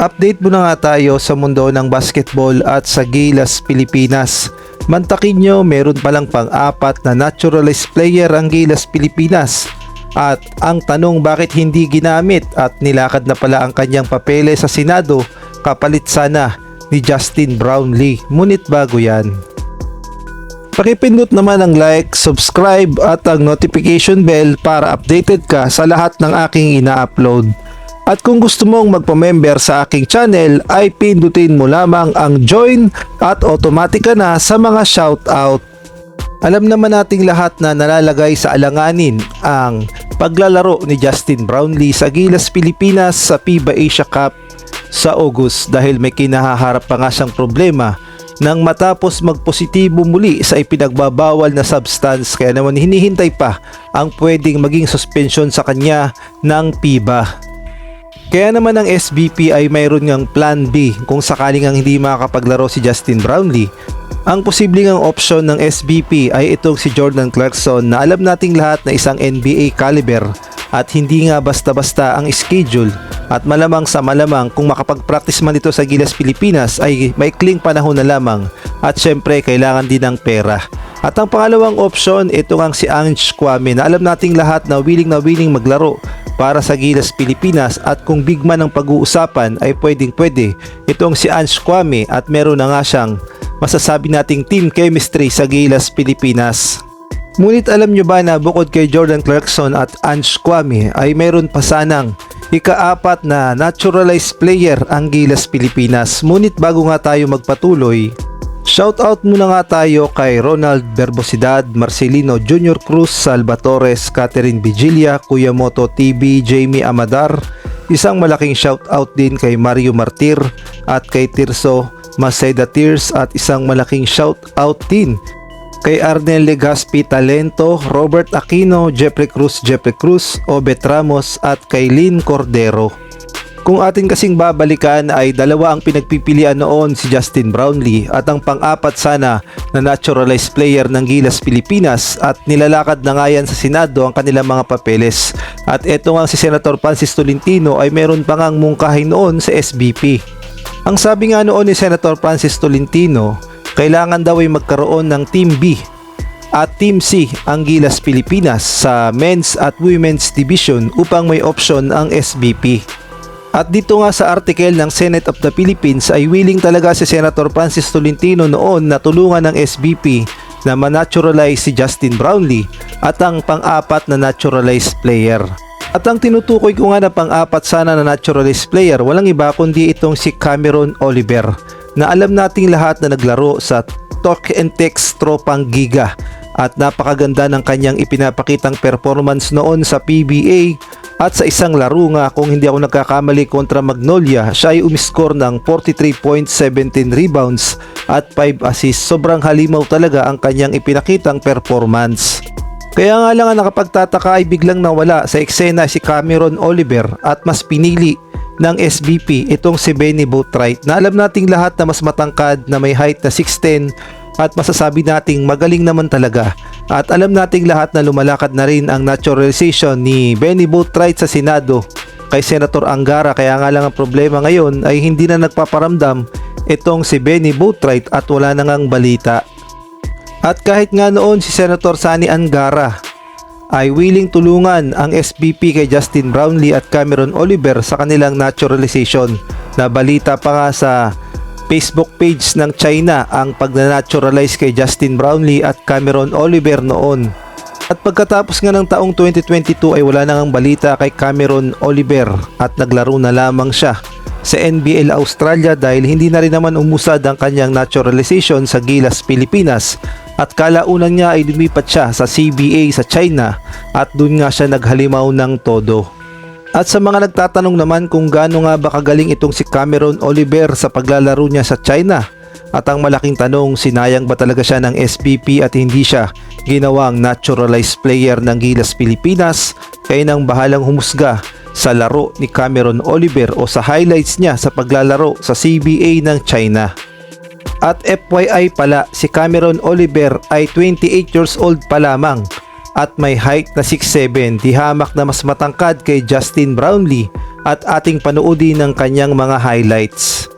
Update muna nga tayo sa mundo ng basketball at sa Gilas Pilipinas. Mantakin nyo, meron palang pang-apat na naturalized player ang Gilas Pilipinas. At ang tanong, bakit hindi ginamit at nilakad na pala ang kanyang papeles sa Senado kapalit sana ni Justin Brownlee. Ngunit bago yan, pakipindot naman ang like, subscribe at ang notification bell para updated ka sa lahat ng aking ina-upload. At kung gusto mong magpa-member sa aking channel ay pindutin mo lamang ang join at automatic ka na sa mga shoutout. Alam naman nating lahat na nalalagay sa alanganin ang paglalaro ni Justin Brownlee sa Gilas Pilipinas sa FIBA Asia Cup sa August dahil may kinahaharap pa nga siyang problema nang matapos magpositibo muli sa ipinagbabawal na substance, kaya naman hinihintay pa ang pwedeng maging suspension sa kanya ng FIBA. Kaya naman ang SBP ay mayroon ngang plan B kung sakaling ang hindi makakapaglaro si Justin Brownlee. Ang posibleng ang option ng SBP ay itong si Jordan Clarkson na alam nating lahat na isang NBA caliber at hindi nga basta-basta ang schedule, at malamang sa malamang kung makapag-practice man ito sa Gilas Pilipinas ay maikling panahon na lamang at syempre kailangan din ng pera. At ang pangalawang option, ito ang si Ange Kwame na alam nating lahat na willing maglaro para sa Gilas Pilipinas, at kung big man ang pag-uusapan ay pwedeng-pwede itong si Ange Kwame at meron na nga siyang masasabi nating team chemistry sa Gilas Pilipinas. Ngunit alam nyo ba na bukod kay Jordan Clarkson at Ange Kwame ay mayroon pa sanang ika-apat na naturalized player ang Gilas Pilipinas. Ngunit bago nga tayo magpatuloy, shoutout muna nga tayo kay Ronald Berbosidad, Marcelino Junior Cruz, Salvatores, Catherine Vigilia, Kuya Moto TV, Jamie Amadar. Isang malaking shoutout din kay Mario Martir at kay Tirso Maseda Tears, at isang malaking shoutout din kay Arnel Legaspi Talento, Robert Aquino, Jeffrey Cruz, Obet Ramos at kay Lynn Cordero. Kung atin kasing babalikan ay dalawa ang pinagpipilian noon, si Justin Brownlee at ang pang-apat sana na naturalized player ng Gilas Pilipinas, at nilalakad na nga yan sa Senado ang kanilang mga papeles. At eto nga si Senator Francis Tolentino ay meron pa ngang mungkahin noon sa SBP. Ang sabi nga noon ni Senator Francis Tolentino, kailangan daw ay magkaroon ng Team B at Team C ang Gilas Pilipinas sa men's at women's division upang may option ang SBP. At dito nga sa article ng Senate of the Philippines ay willing talaga si Senator Francis Tolentino noon na tulungan ng SBP na manaturalize si Justin Brownlee at ang pang-apat na naturalized player. At ang tinutukoy ko nga na pang-apat sana na naturalized player, walang iba kundi itong si Cameron Oliver, na alam nating lahat na naglaro sa Talk and Text Tropang Giga at napakaganda ng kanyang ipinapakitang performance noon sa PBA. At sa isang laro nga, kung hindi ako nagkakamali, kontra Magnolia, siya ay umiscore ng 43 points, 17 rebounds at 5 assists. Sobrang halimaw talaga ang kanyang ipinakitang performance. Kaya nga lang ang nakapagtataka ay biglang nawala sa eksena si Cameron Oliver at mas pinili ng SBP itong si Benny Boatwright, na alam nating lahat na mas matangkad, na may height na 6'10", at masasabi nating magaling naman talaga. At alam nating lahat na lumalakad na rin ang naturalization ni Benny Boatwright sa Senado kay Senator Angara, kaya nga lang ang problema ngayon ay hindi na nagpaparamdam itong si Benny Boatwright at wala na ngang balita. At kahit nga noon si Senator Sani Angara ay willing tulungan ang SBP kay Justin Brownlee at Cameron Oliver sa kanilang naturalization, na balita pa nga sa Facebook page ng China ang pag-naturalize kay Justin Brownlee at Cameron Oliver noon. At pagkatapos nga ng taong 2022 ay wala nang balita kay Cameron Oliver at naglaro na lamang siya sa NBL Australia dahil hindi na rin naman umusad ang kanyang naturalization sa Gilas Pilipinas, at kalaunan niya ay lumipat siya sa CBA sa China at doon nga siya naghalimaw ng todo. At sa mga nagtatanong naman kung gaano nga ba kagaling itong si Cameron Oliver sa paglalaro niya sa China, at ang malaking tanong, sinayang ba talaga siya ng SBP at hindi siya ginawang naturalized player ng Gilas Pilipinas? Kayo nang bahalang humusga sa laro ni Cameron Oliver o sa highlights niya sa paglalaro sa CBA ng China. At FYI pala, si Cameron Oliver ay 28 years old pa lamang at may height na 6'7", di hamak na mas matangkad kay Justin Brownlee at ating panoodin ng kanyang mga highlights.